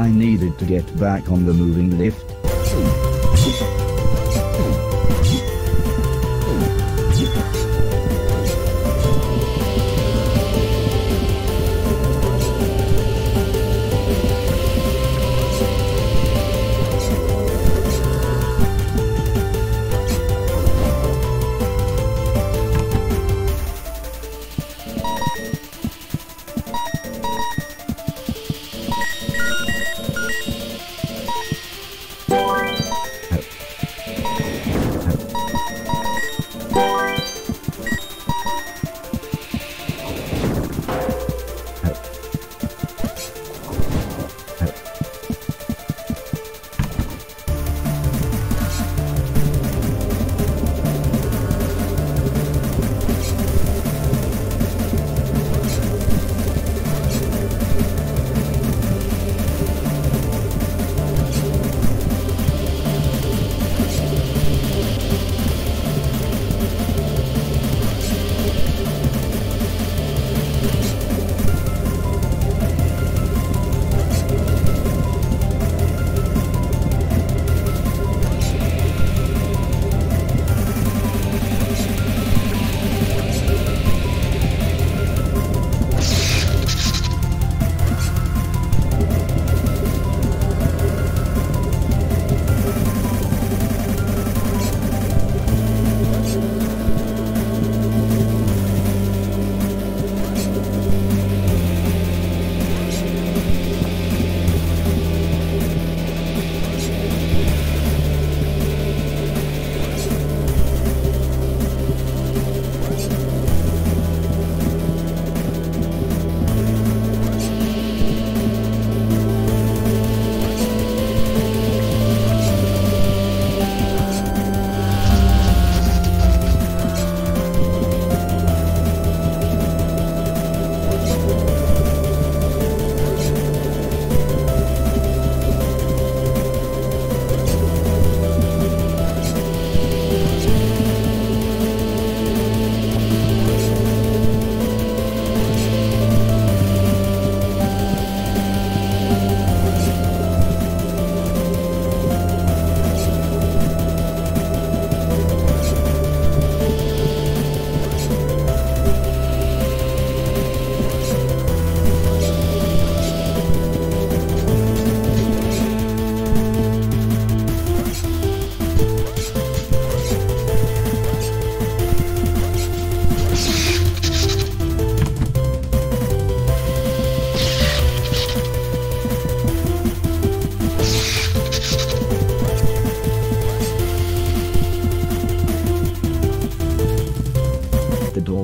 I needed to get back on the moving lift.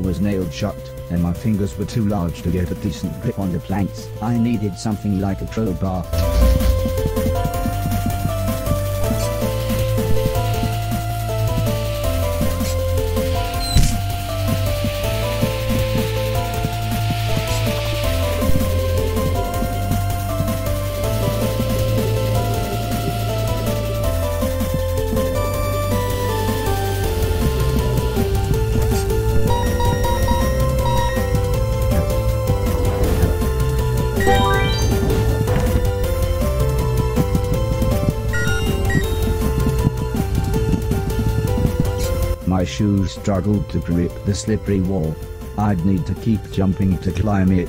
Was nailed shut, and my fingers were too large to get a decent grip on the planks. I needed something like a crowbar. My shoes struggled to grip the slippery wall. I'd need to keep jumping to climb it.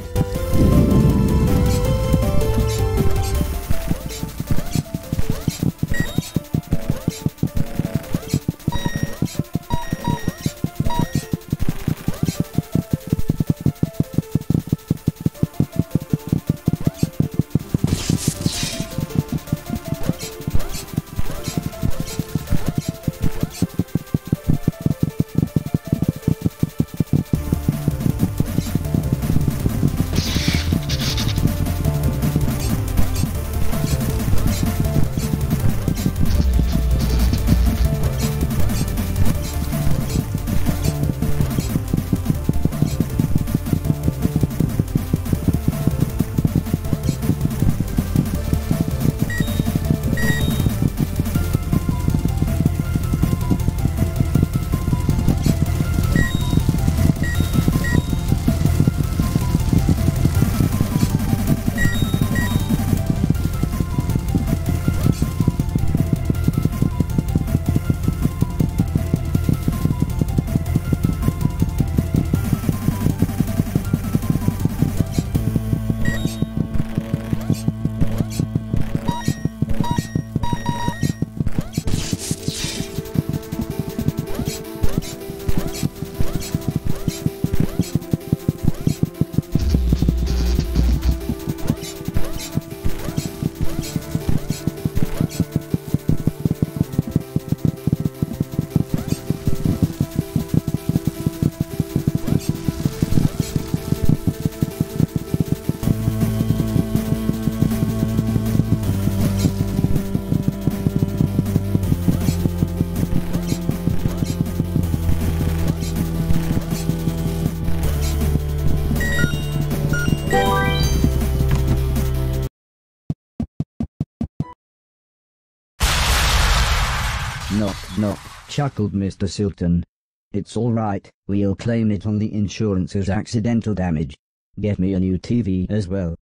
Knock, knock, chuckled Mr. Silton. It's all right, we'll claim it on the insurance as accidental damage. Get me a new TV as well.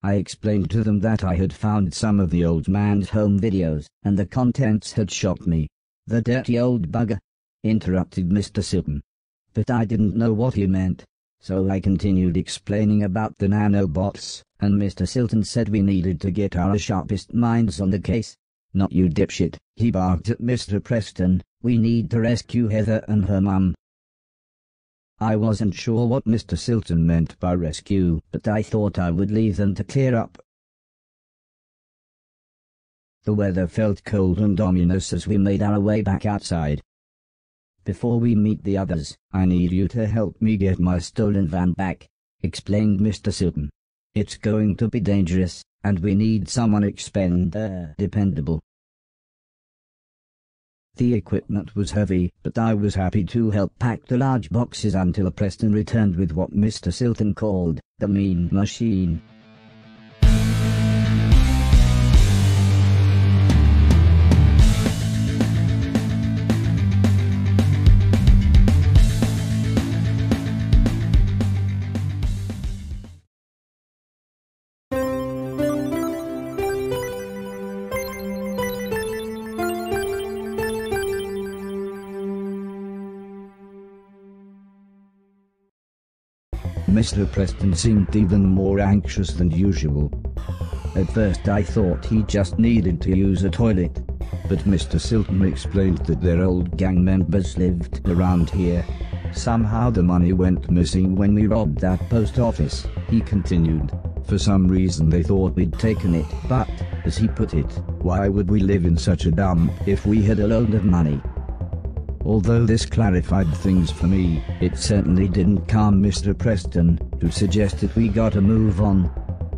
I explained to them that I had found some of the old man's home videos, and the contents had shocked me. The dirty old bugger, interrupted Mr. Silton. But I didn't know what he meant, so I continued explaining about the nanobots, and Mr. Silton said we needed to get our sharpest minds on the case. Not you dipshit, he barked at Mr. Preston, we need to rescue Heather and her mum. I wasn't sure what Mr. Silton meant by rescue, but I thought I would leave them to clear up. The weather felt cold and ominous as we made our way back outside. Before we meet the others, I need you to help me get my stolen van back, explained Mr. Silton. It's going to be dangerous, and we need someone dependable. The equipment was heavy, but I was happy to help pack the large boxes until Preston returned with what Mr. Silton called the mean machine. Mr. Preston seemed even more anxious than usual. At first I thought he just needed to use a toilet, but Mr. Silton explained that their old gang members lived around here. Somehow the money went missing when we robbed that post office, he continued. For some reason they thought we'd taken it, but, as he put it, why would we live in such a dump if we had a load of money? Although this clarified things for me, it certainly didn't calm Mr. Preston, who suggested we gotta move on.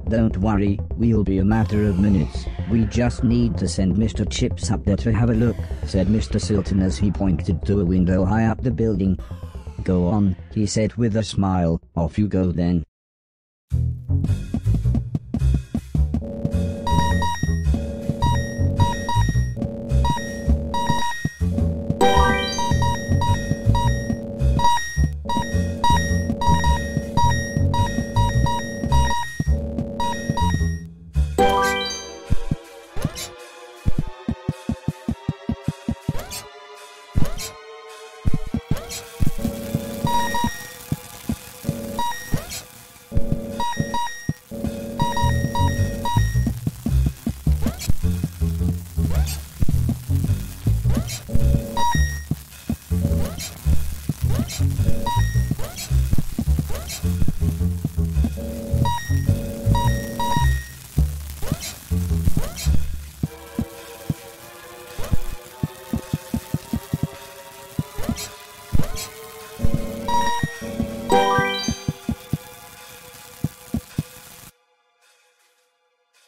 Don't worry, we'll be a matter of minutes, we just need to send Mr. Chips up there to have a look, said Mr. Silton as he pointed to a window high up the building. Go on, he said with a smile, off you go then.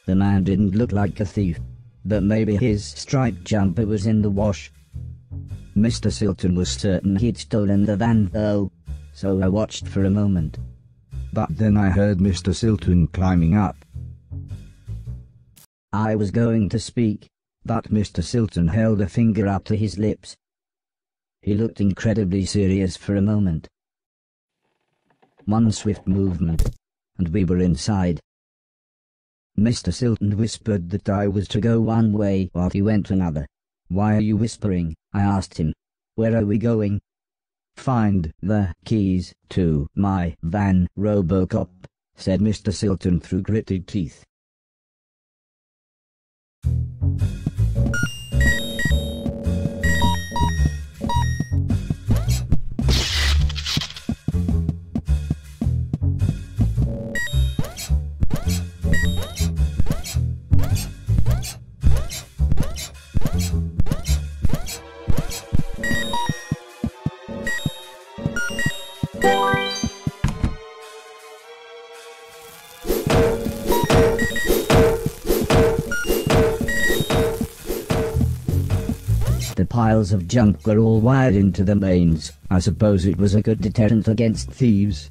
The man didn't look like a thief, but maybe his striped jumper was in the wash. Mr. Silton was certain he'd stolen the van though, so I watched for a moment. But then I heard Mr. Silton climbing up. I was going to speak, but Mr. Silton held a finger up to his lips. He looked incredibly serious for a moment. One swift movement, and we were inside. Mr. Silton whispered that I was to go one way while he went another. Why are you whispering? I asked him. Where are we going? Find the keys to my van, Robocop, said Mr. Silton through gritted teeth. The piles of junk were all wired into the mains. I suppose it was a good deterrent against thieves.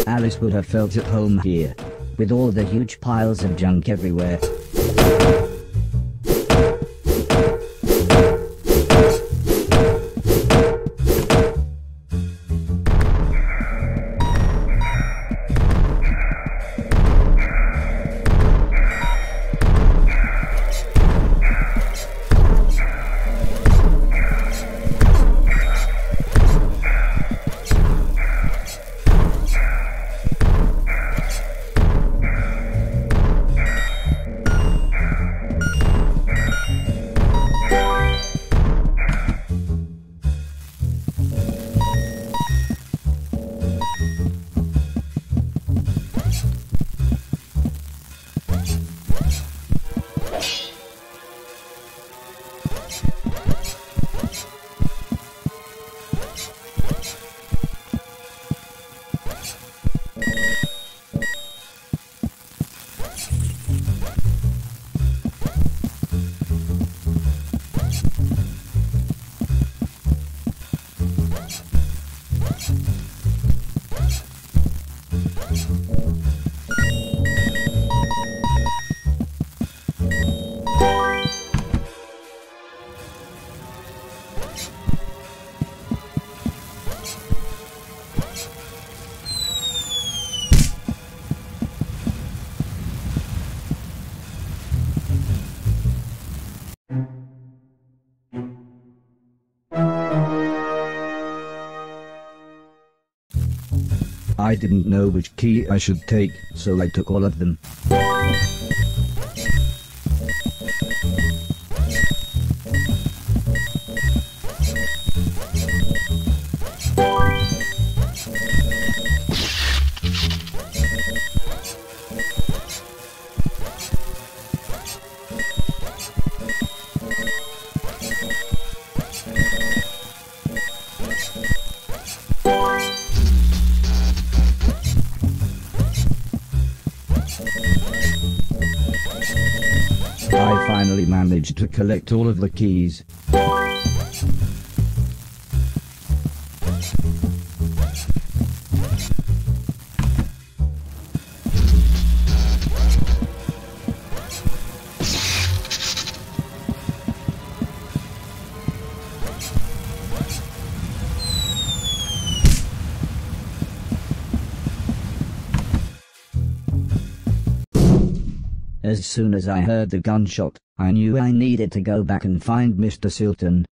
Alice would have felt at home here, with all the huge piles of junk everywhere. I didn't know which key I should take, so I took all of them. I finally managed to collect all of the keys. As soon as I heard the gunshot, I knew I needed to go back and find Mr. Silton.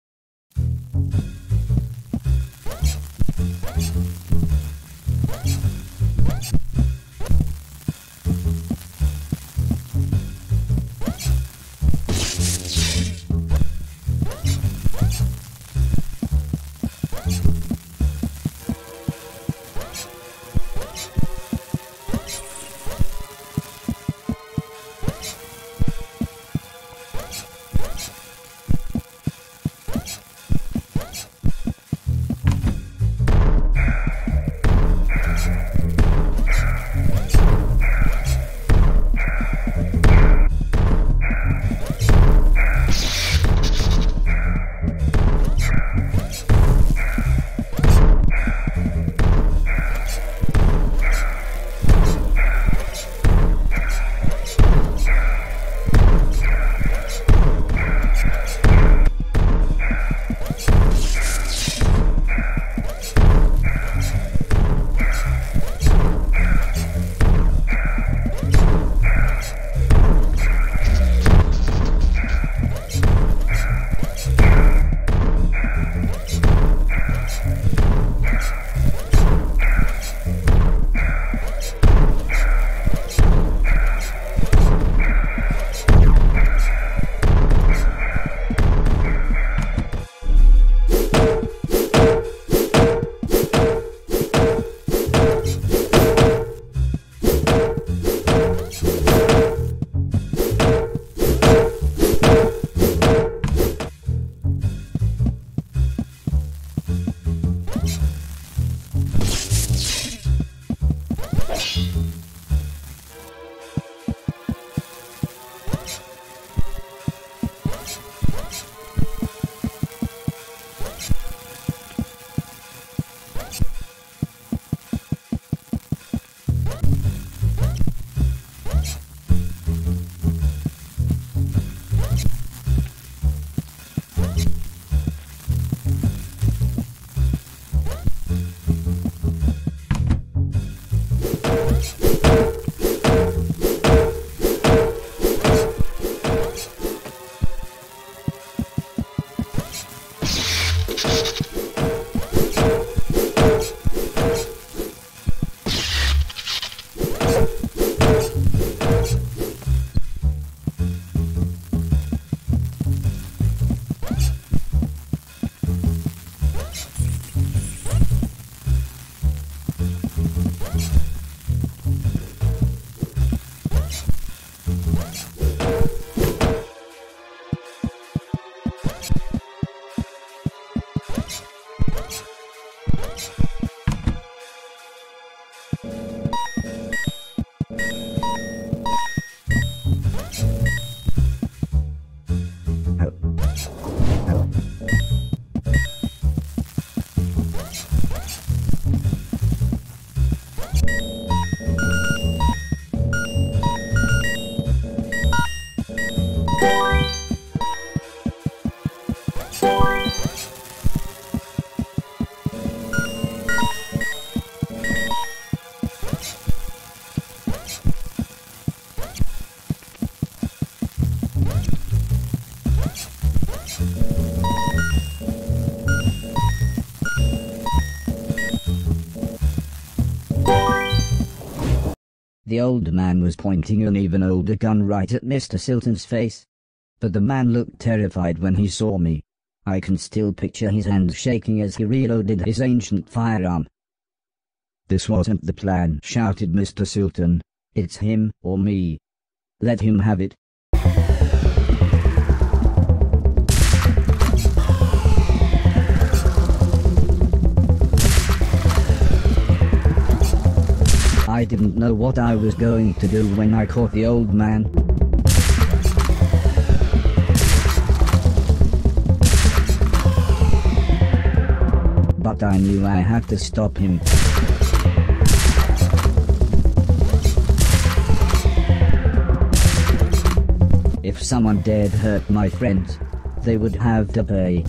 The old man was pointing an even older gun right at Mr. Silton's face. But the man looked terrified when he saw me. I can still picture his hands shaking as he reloaded his ancient firearm. "This wasn't the plan," shouted Mr. Silton. "It's him or me. Let him have it." I didn't know what I was going to do when I caught the old man. But I knew I had to stop him. If someone dared hurt my friends, they would have to pay.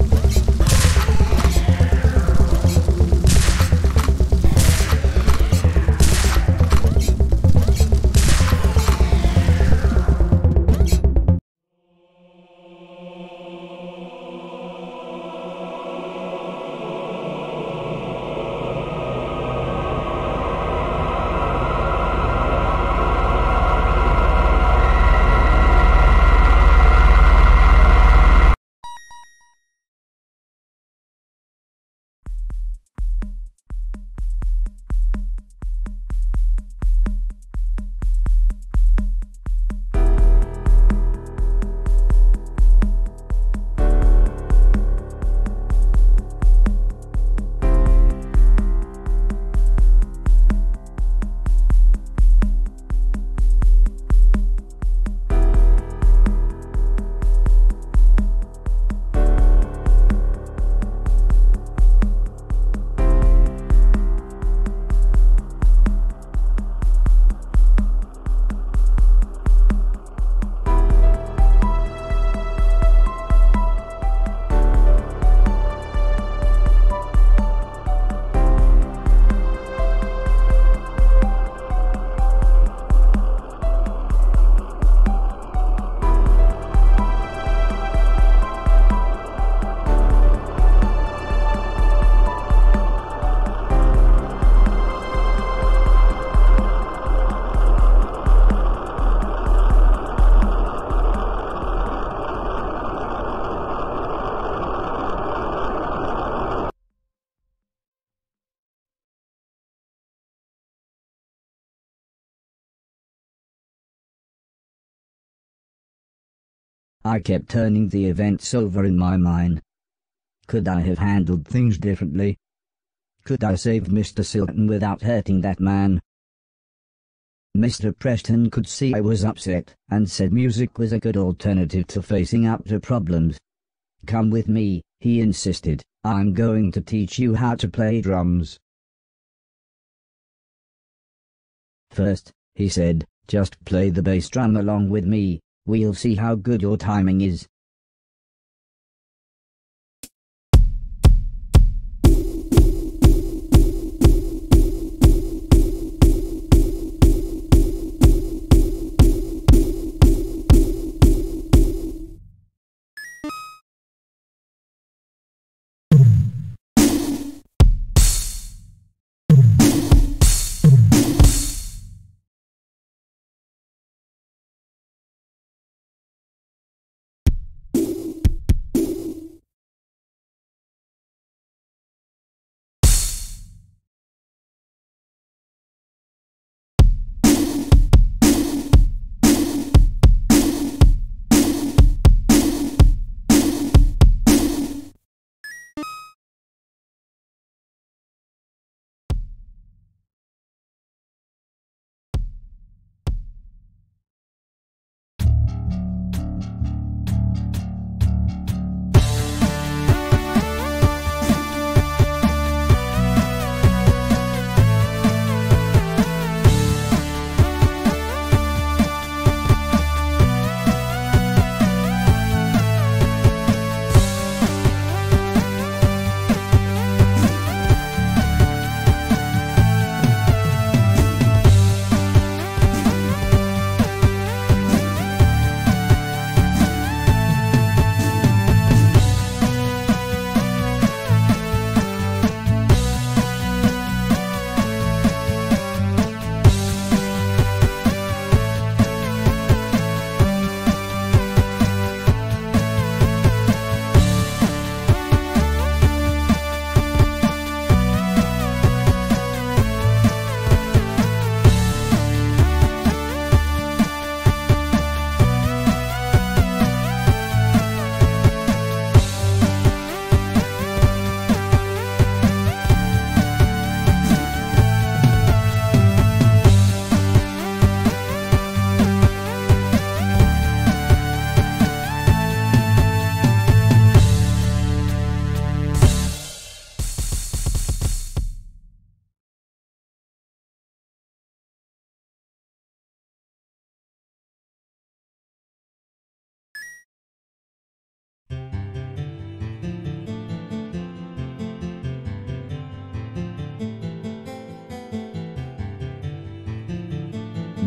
I kept turning the events over in my mind. Could I have handled things differently? Could I save Mr. Silton without hurting that man? Mr. Preston could see I was upset, and said music was a good alternative to facing up to problems. "Come with me," he insisted. "I'm going to teach you how to play drums." "First," he said, "just play the bass drum along with me. We'll see how good your timing is."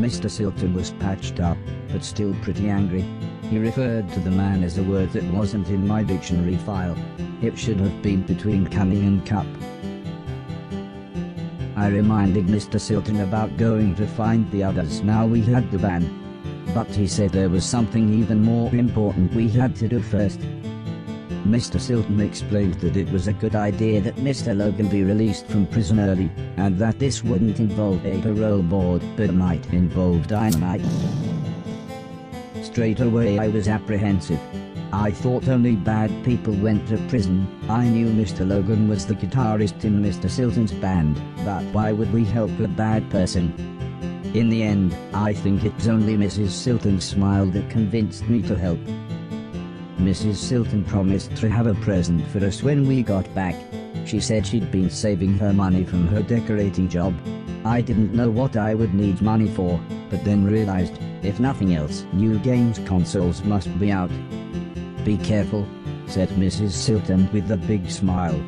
Mr. Silton was patched up, but still pretty angry. He referred to the man as a word that wasn't in my dictionary file. It should have been between cunning and cup. I reminded Mr. Silton about going to find the others now we had the van. But he said there was something even more important we had to do first. Mr. Silton explained that it was a good idea that Mr. Logan be released from prison early, and that this wouldn't involve a parole board but might involve dynamite. Straight away I was apprehensive. I thought only bad people went to prison. I knew Mr. Logan was the guitarist in Mr. Silton's band, but why would we help a bad person? In the end, I think it's only Mrs. Silton's smile that convinced me to help. Mrs. Silton promised to have a present for us when we got back. She said she'd been saving her money from her decorating job. I didn't know what I would need money for, but then realized, if nothing else, new games consoles must be out. "Be careful," said Mrs. Silton with a big smile.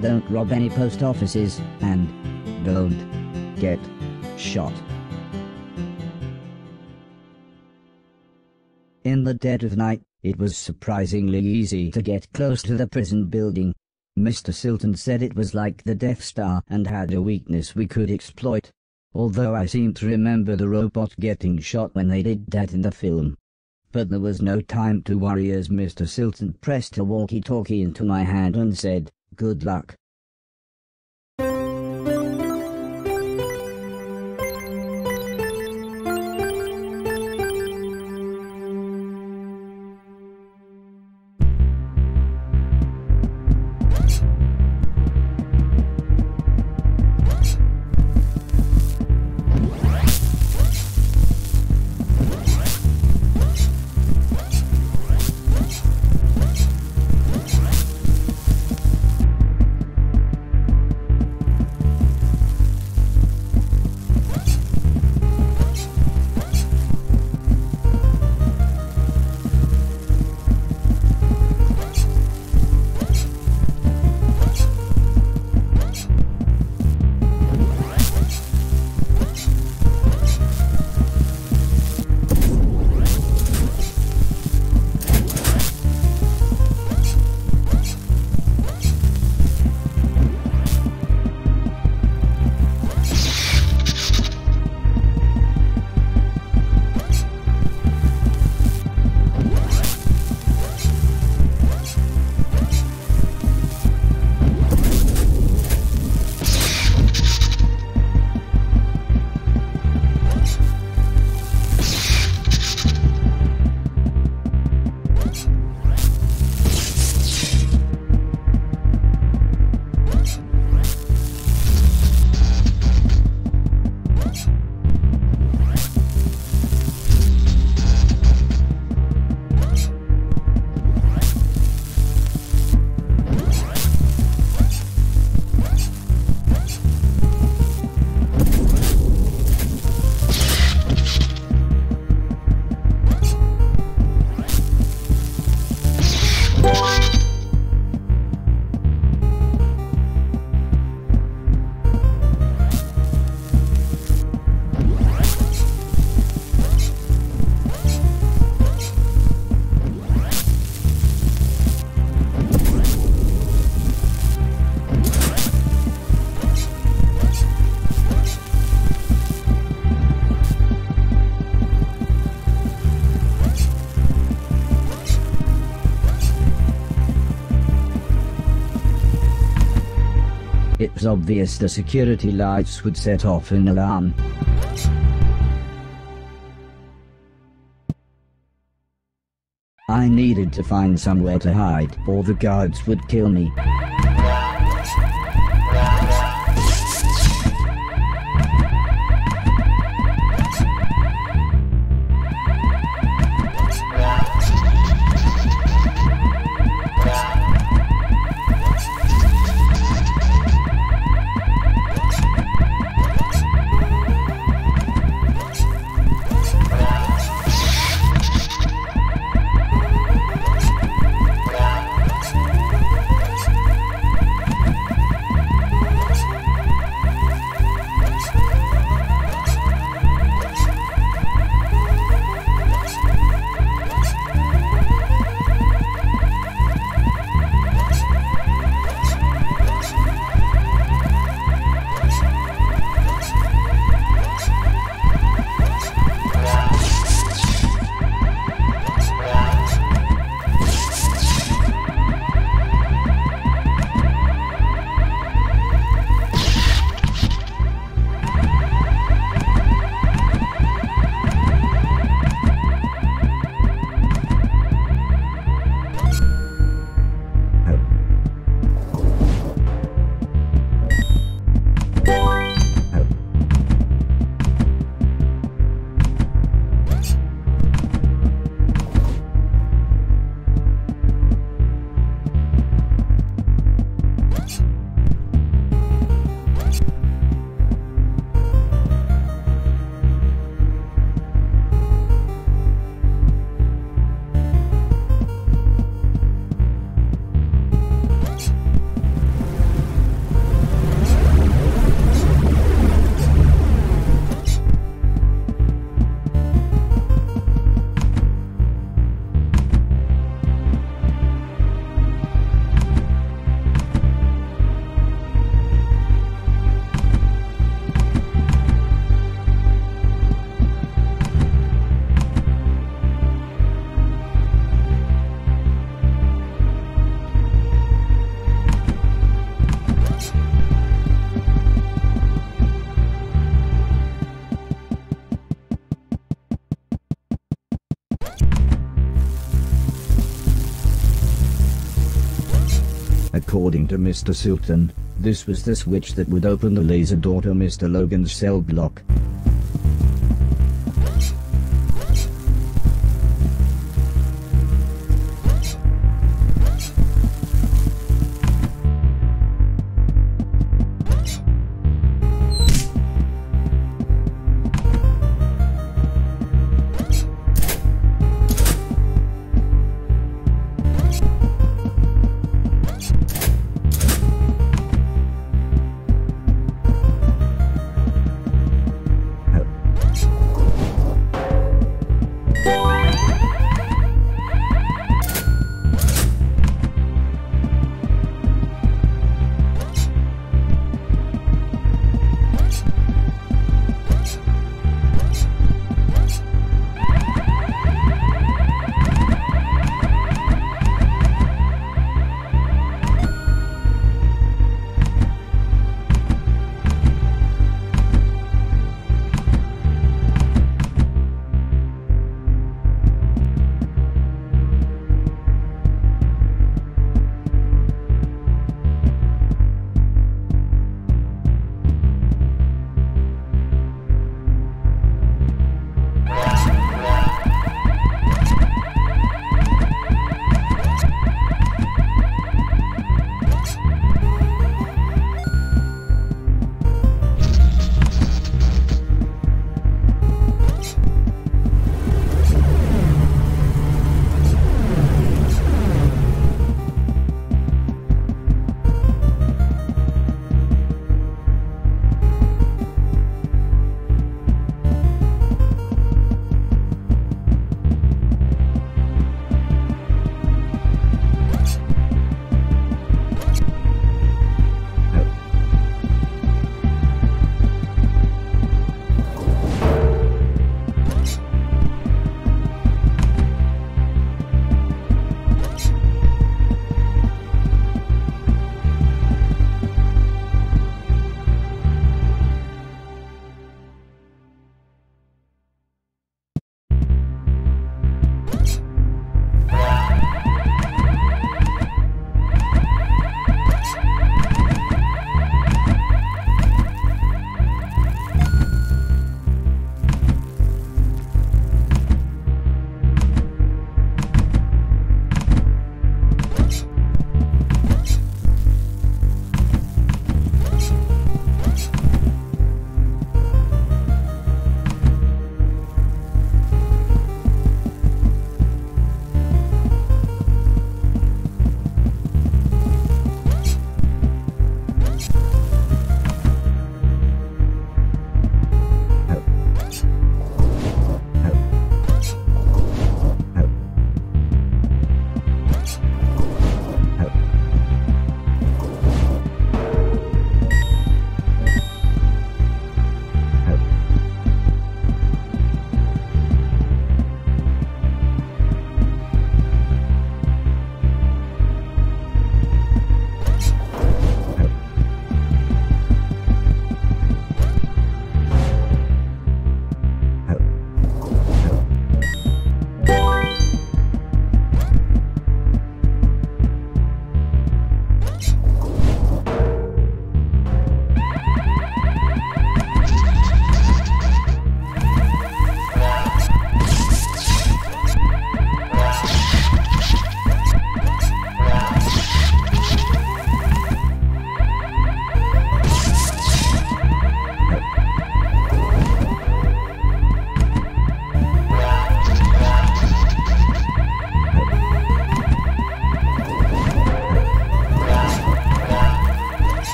"Don't rob any post offices, and don't get shot." In the dead of night, it was surprisingly easy to get close to the prison building. Mr. Silton said it was like the Death Star and had a weakness we could exploit. Although I seem to remember the robot getting shot when they did that in the film. But there was no time to worry as Mr. Silton pressed a walkie-talkie into my hand and said, "Good luck." It was obvious the security lights would set off an alarm. I needed to find somewhere to hide, or the guards would kill me. According to Mr. Silton, this was the switch that would open the laser door to Mr. Logan's cell block.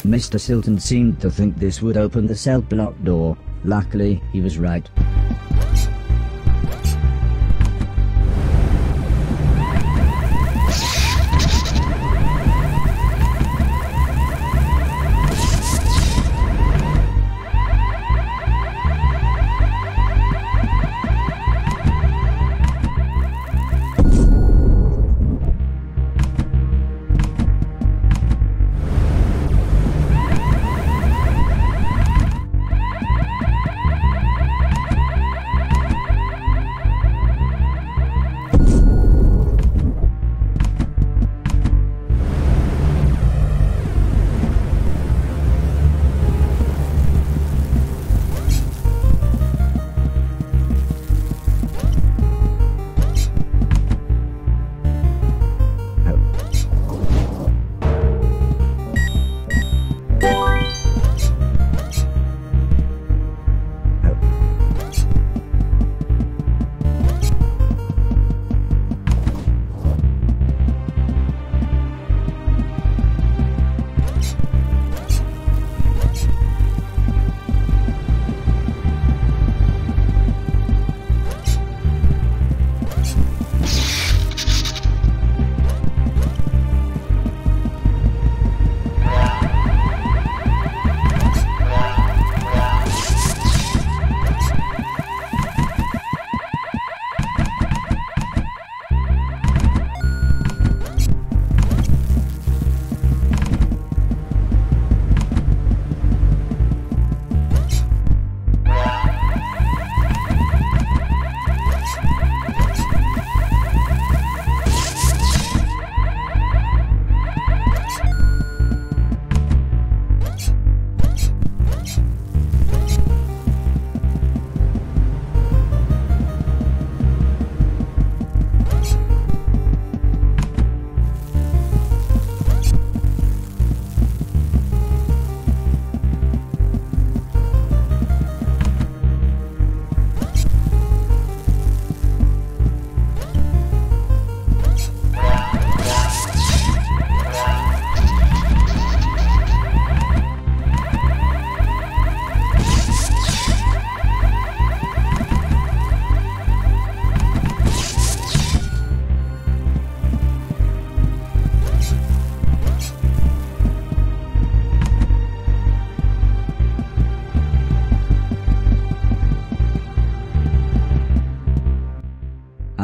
Mr. Silton seemed to think this would open the cell block door. Luckily, he was right.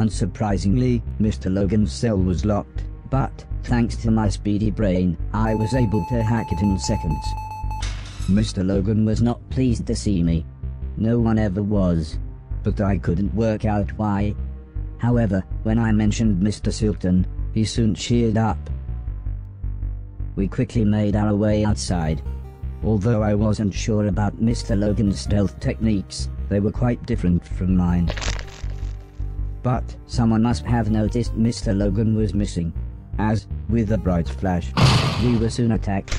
Unsurprisingly, Mr. Logan's cell was locked, but, thanks to my speedy brain, I was able to hack it in seconds. Mr. Logan was not pleased to see me. No one ever was. But I couldn't work out why. However, when I mentioned Mr. Silton, he soon cheered up. We quickly made our way outside. Although I wasn't sure about Mr. Logan's stealth techniques, they were quite different from mine. But someone must have noticed Mr. Logan was missing, as, with a bright flash, we were soon attacked.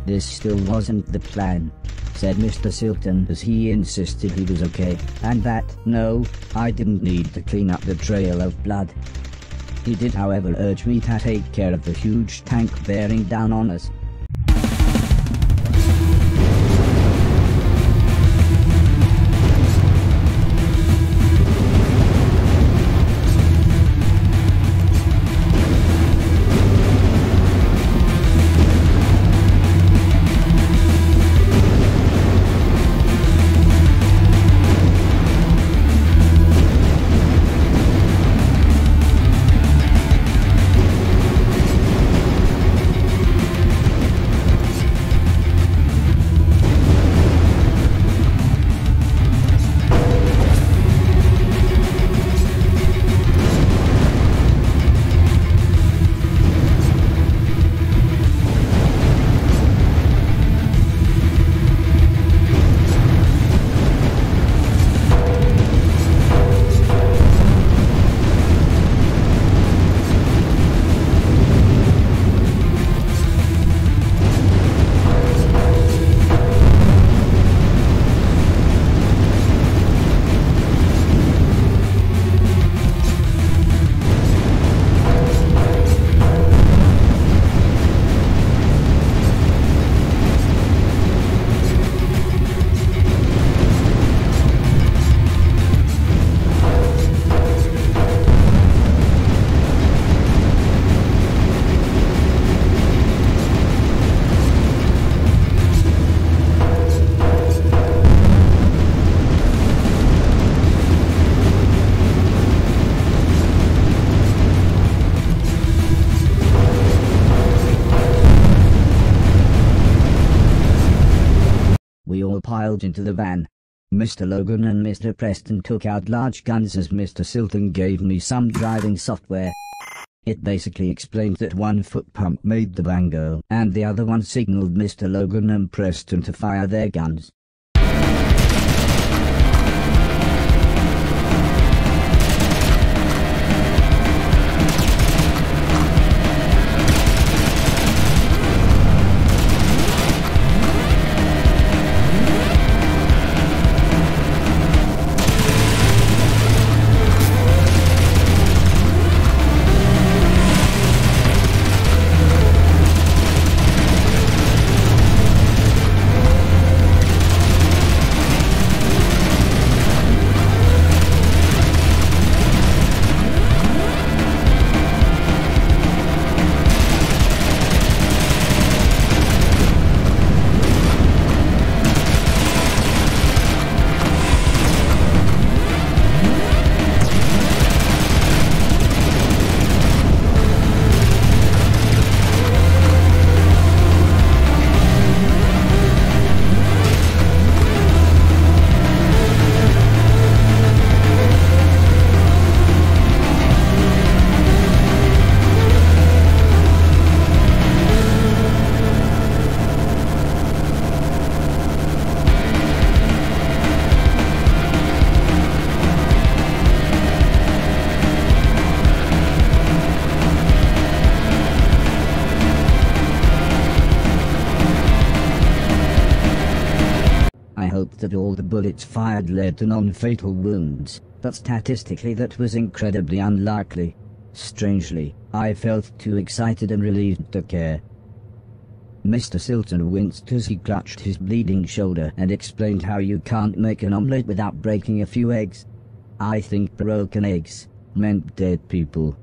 This still wasn't the plan, said Mr. Silton as he insisted he was okay, and that, no, I didn't need to clean up the trail of blood. He did however urge me to take care of the huge tank bearing down on us. all piled into the van. Mr. Logan and Mr. Preston took out large guns as Mr. Silton gave me some driving software. It basically explained that one foot pump made the van go, and the other one signaled Mr. Logan and Preston to fire their guns. I hoped that all the bullets fired led to non-fatal wounds, but statistically that was incredibly unlikely. Strangely, I felt too excited and relieved to care. Mr. Silton winced as he clutched his bleeding shoulder and explained how you can't make an omelette without breaking a few eggs. I think broken eggs meant dead people.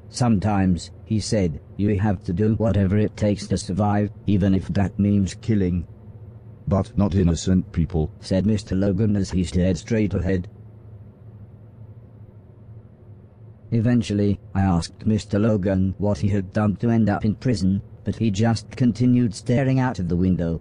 Sometimes, he said, you have to do whatever it takes to survive, even if that means killing. But not innocent people, said Mr. Logan as he stared straight ahead. Eventually, I asked Mr. Logan what he had done to end up in prison, but he just continued staring out of the window.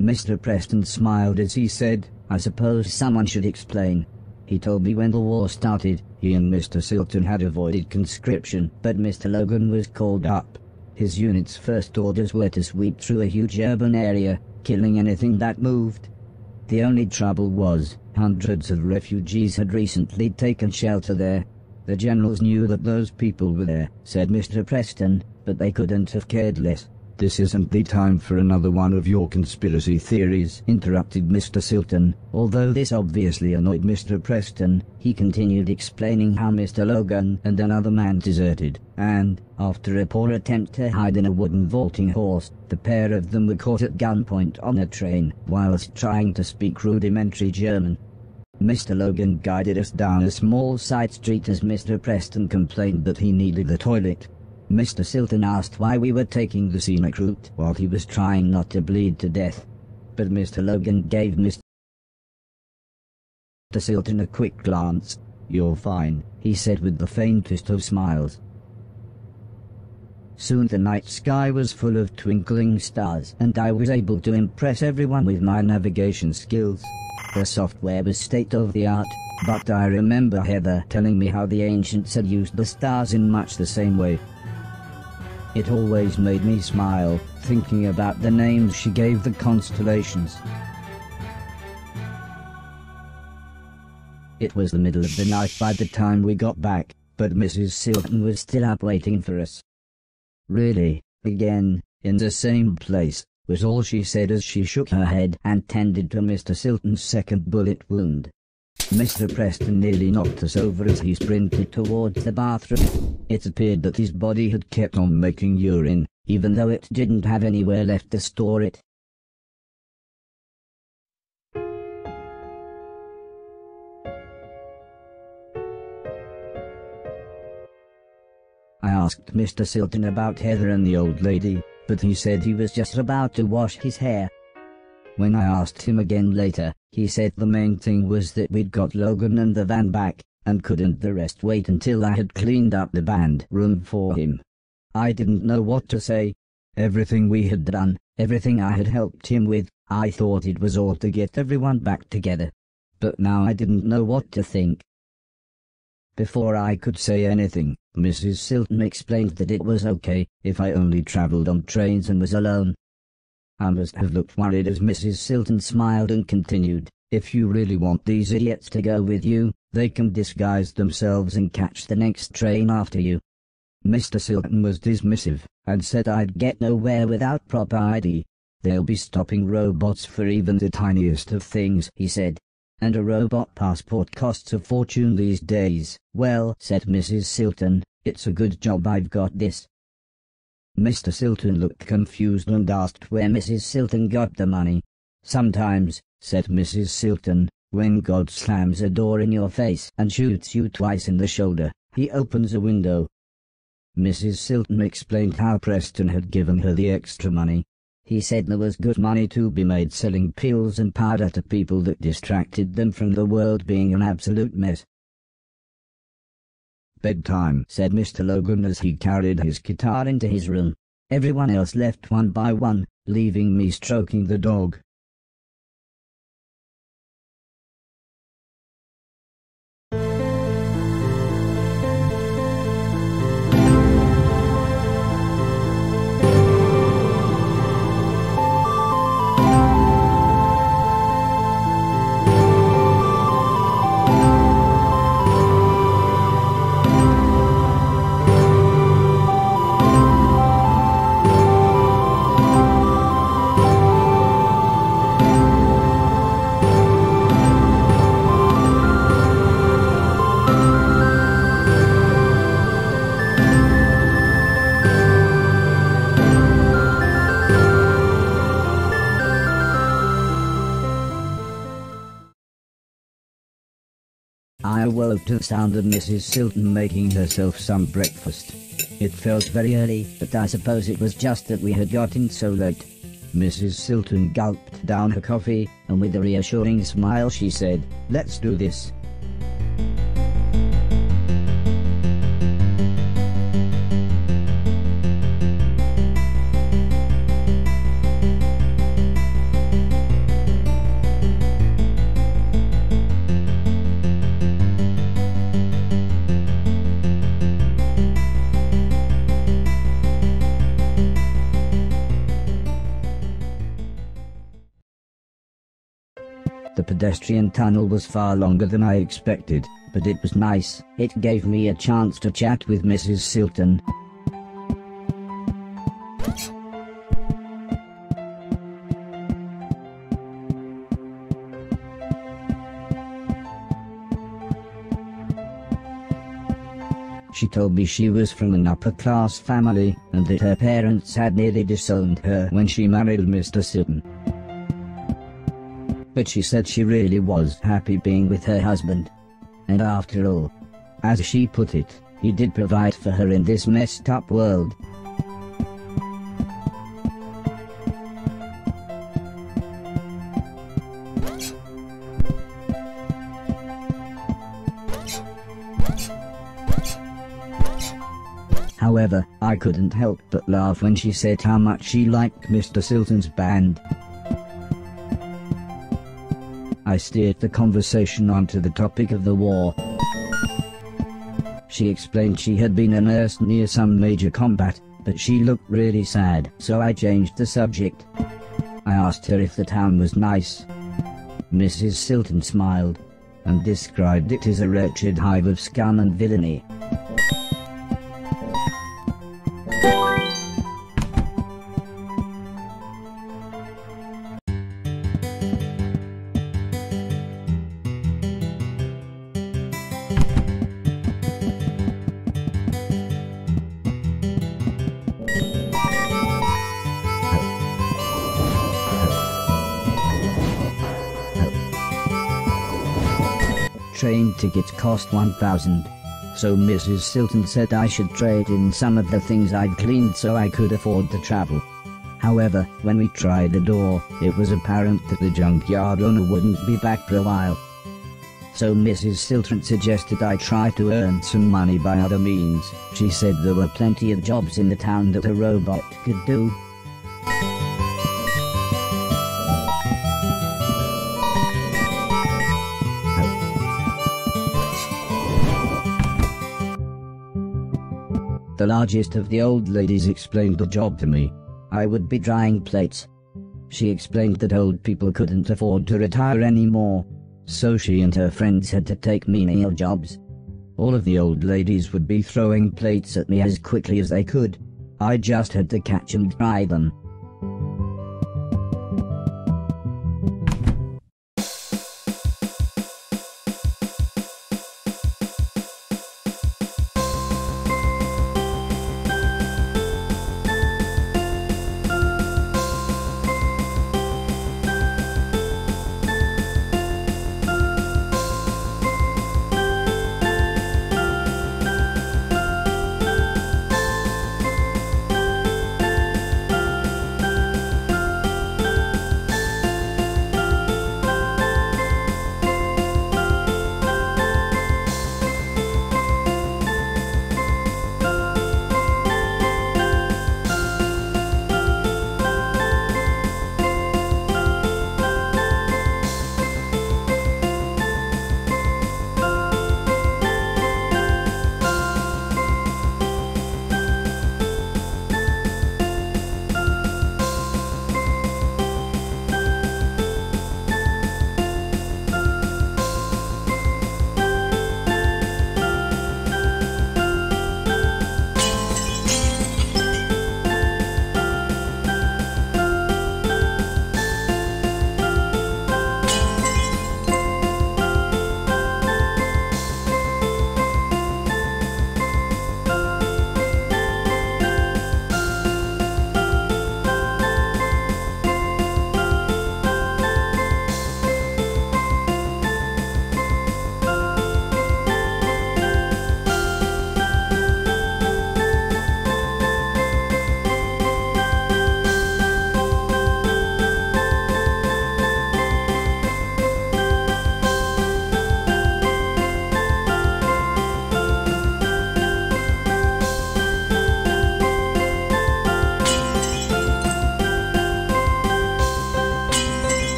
Mr. Preston smiled as he said, I suppose someone should explain. He told me when the war started, he and Mr. Silton had avoided conscription, but Mr. Logan was called up. His unit's first orders were to sweep through a huge urban area, killing anything that moved. The only trouble was, hundreds of refugees had recently taken shelter there. The generals knew that those people were there, said Mr. Preston, but they couldn't have cared less. This isn't the time for another one of your conspiracy theories, interrupted Mr. Silton. Although this obviously annoyed Mr. Preston, he continued explaining how Mr. Logan and another man deserted, and, after a poor attempt to hide in a wooden vaulting horse, the pair of them were caught at gunpoint on a train, whilst trying to speak rudimentary German. Mr. Logan guided us down a small side street as Mr. Preston complained that he needed the toilet. Mr. Silton asked why we were taking the scenic route while he was trying not to bleed to death. But Mr. Logan gave Mr. Silton a quick glance. You're fine, he said with the faintest of smiles. Soon the night sky was full of twinkling stars, and I was able to impress everyone with my navigation skills. The software was state-of-the-art, but I remember Heather telling me how the ancients had used the stars in much the same way. It always made me smile, thinking about the names she gave the constellations. It was the middle of the night by the time we got back, but Mrs. Silton was still up waiting for us. Really, again, in the same place, was all she said as she shook her head and tended to Mr. Silton's second bullet wound. Mr. Preston nearly knocked us over as he sprinted towards the bathroom. It appeared that his body had kept on making urine, even though it didn't have anywhere left to store it. I asked Mr. Silton about Heather and the old lady, but he said he was just about to wash his hair. When I asked him again later, he said the main thing was that we'd got Logan and the van back, and couldn't the rest wait until I had cleaned up the band room for him. I didn't know what to say. Everything we had done, everything I had helped him with, I thought it was all to get everyone back together. But now I didn't know what to think. Before I could say anything, Mrs. Silton explained that it was okay if I only travelled on trains and was alone. I must have looked worried as Mrs. Silton smiled and continued, "If you really want these idiots to go with you, they can disguise themselves and catch the next train after you." Mr. Silton was dismissive, and said I'd get nowhere without proper ID. "They'll be stopping robots for even the tiniest of things," he said. "And a robot passport costs a fortune these days." "Well," said Mrs. Silton, "it's a good job I've got this." Mr. Silton looked confused and asked where Mrs. Silton got the money. "Sometimes," said Mrs. Silton, "when God slams a door in your face and shoots you twice in the shoulder, he opens a window." Mrs. Silton explained how Preston had given her the extra money. He said there was good money to be made selling pills and powder to people that distracted them from the world being an absolute mess. "Bedtime," said Mr. Logan as he carried his guitar into his room. Everyone else left one by one, leaving me stroking the dog. I awoke to the sound of Mrs. Silton making herself some breakfast. It felt very early, but I suppose it was just that we had got in so late. Mrs. Silton gulped down her coffee, and with a reassuring smile she said, "Let's do this." The pedestrian tunnel was far longer than I expected, but it was nice. It gave me a chance to chat with Mrs. Silton. She told me she was from an upper-class family, and that her parents had nearly disowned her when she married Mr. Silton. But she said she really was happy being with her husband. And after all, as she put it, he did provide for her in this messed up world. However, I couldn't help but laugh when she said how much she liked Mr. Silton's band. I steered the conversation onto the topic of the war. She explained she had been a nurse near some major combat, but she looked really sad, so I changed the subject. I asked her if the town was nice. Mrs. Silton smiled, and described it as a wretched hive of scum and villainy. Train tickets cost $1,000, so Mrs. Silton said I should trade in some of the things I'd cleaned so I could afford to travel. However, when we tried the door, it was apparent that the junkyard owner wouldn't be back for a while. So Mrs. Siltron suggested I try to earn some money by other means. She said there were plenty of jobs in the town that a robot could do. The largest of the old ladies explained the job to me. I would be drying plates. She explained that old people couldn't afford to retire anymore, so she and her friends had to take menial jobs. All of the old ladies would be throwing plates at me as quickly as they could. I just had to catch and dry them.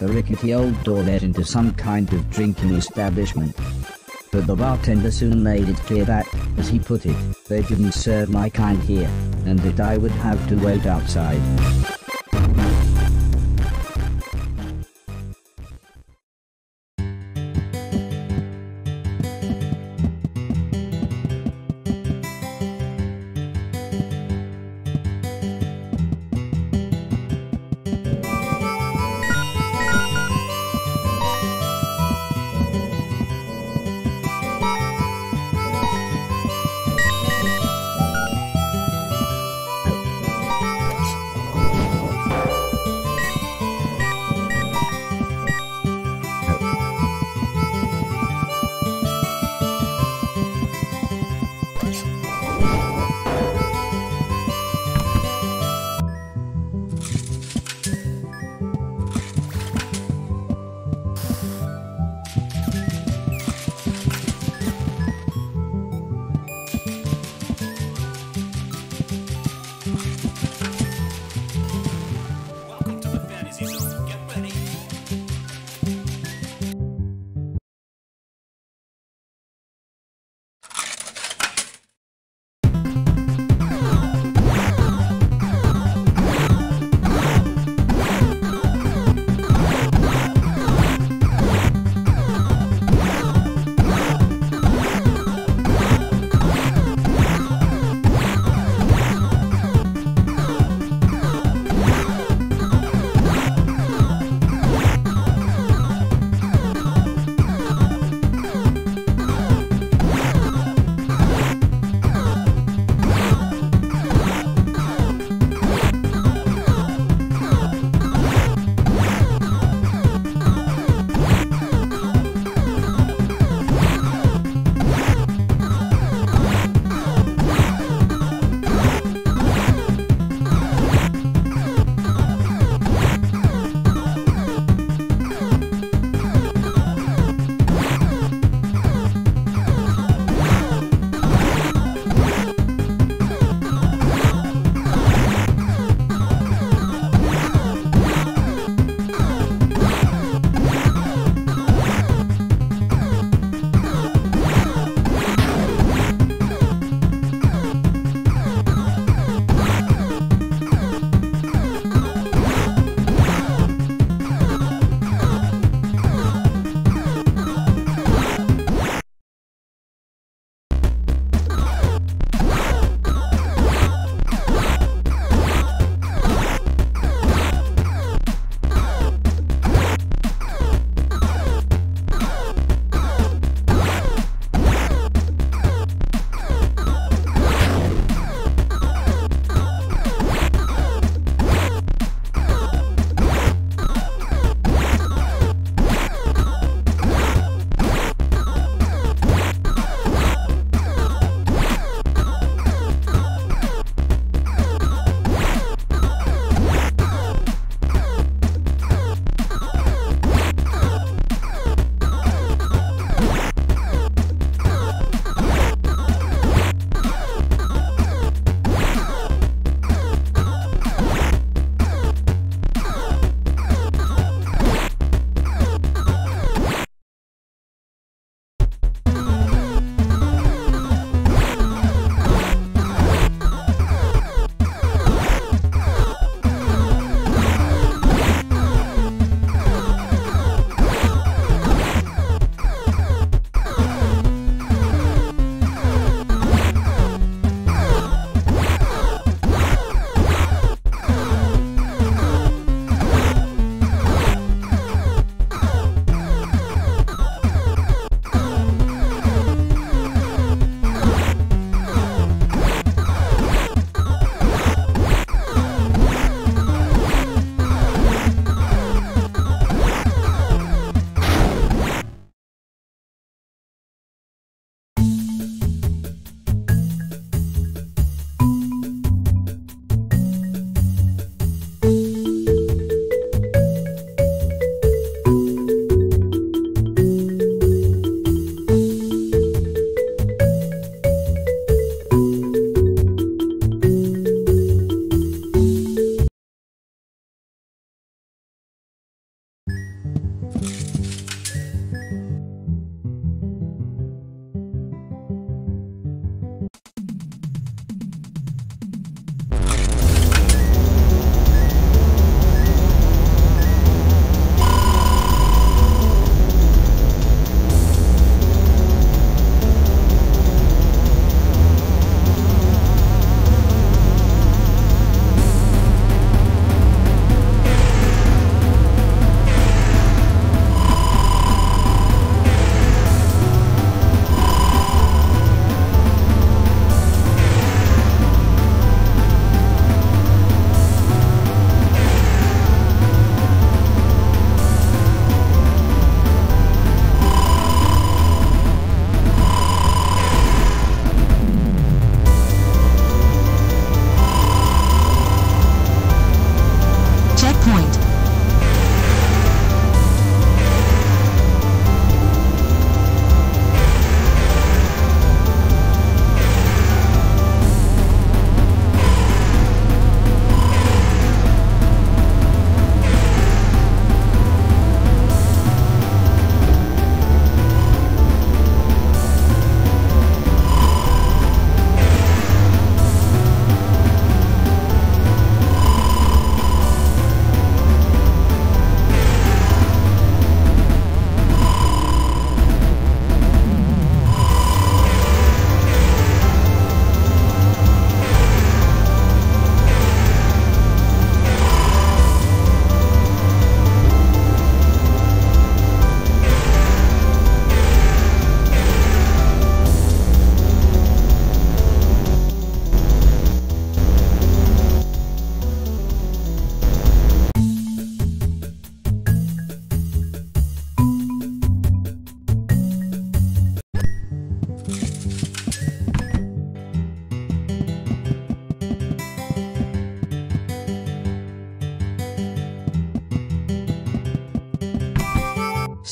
The rickety old door led into some kind of drinking establishment. But the bartender soon made it clear that, as he put it, they didn't serve my kind here, and that I would have to wait outside.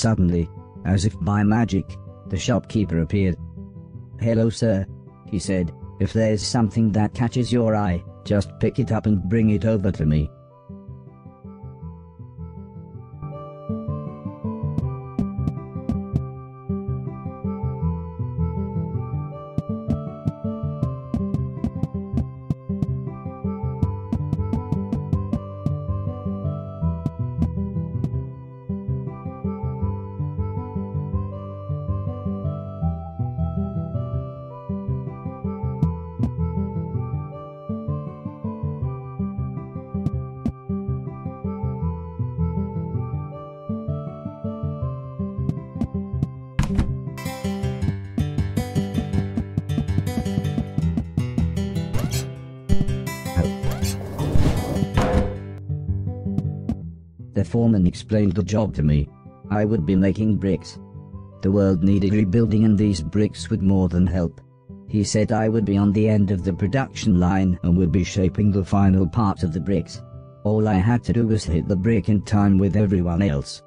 Suddenly, as if by magic, the shopkeeper appeared. "Hello, sir," he said. "If there's something that catches your eye, just pick it up and bring it over to me." The foreman explained the job to me. I would be making bricks. The world needed rebuilding and these bricks would more than help. He said I would be on the end of the production line and would be shaping the final part of the bricks. All I had to do was hit the brick in time with everyone else.